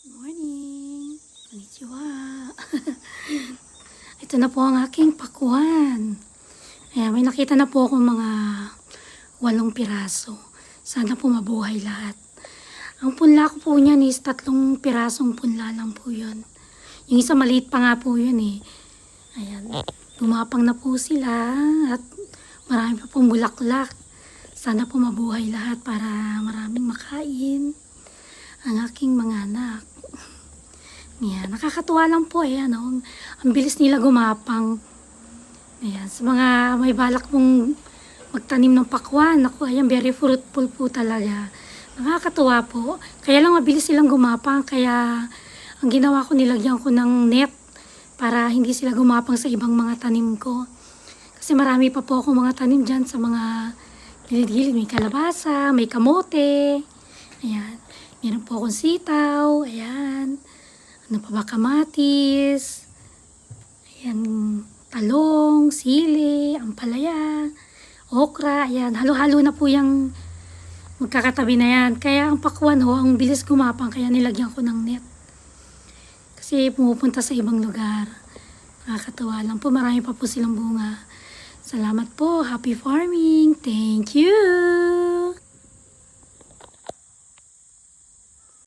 Morning! Konnichiwa! Ito na po ang aking pakuan. Ayan, may nakita na po akong mga 8 piraso. Sana po mabuhay lahat. Ang punla ko po niyan is 3 pirasong punla lang po yun. Yung isa maliit pa nga po yun eh. Ayan, gumapang na po sila at marami pa pong bulaklak. Sana po mabuhay lahat para maraming makain ang aking mga anak. Ayan, nakakatuwa lang po eh, ano, ang bilis nila gumapang. Ayan, sa mga may balak pong magtanim ng pakwan, naku, ayan, very fruitful po talaga. Nakakatuwa po. Kaya lang mabilis silang gumapang, kaya ang ginawa ko, nilagyan ko ng net para hindi sila gumapang sa ibang mga tanim ko. Kasi marami pa po akong mga tanim dyan sa mga gilid-gilid. May kalabasa, may kamote. Ayan, meron po akong sitaw. Ayan. Ano pa ba, kamatis, ayan, talong, sili, ampalaya, okra, ayan, halo-halo na po yung magkakatabi na yan. Kaya ang pakwan ho, ang bilis gumapang, kaya nilagyan ko ng net. Kasi pumupunta sa ibang lugar. Nakakatawa lang po, marami pa po silang bunga. Salamat po, happy farming, thank you!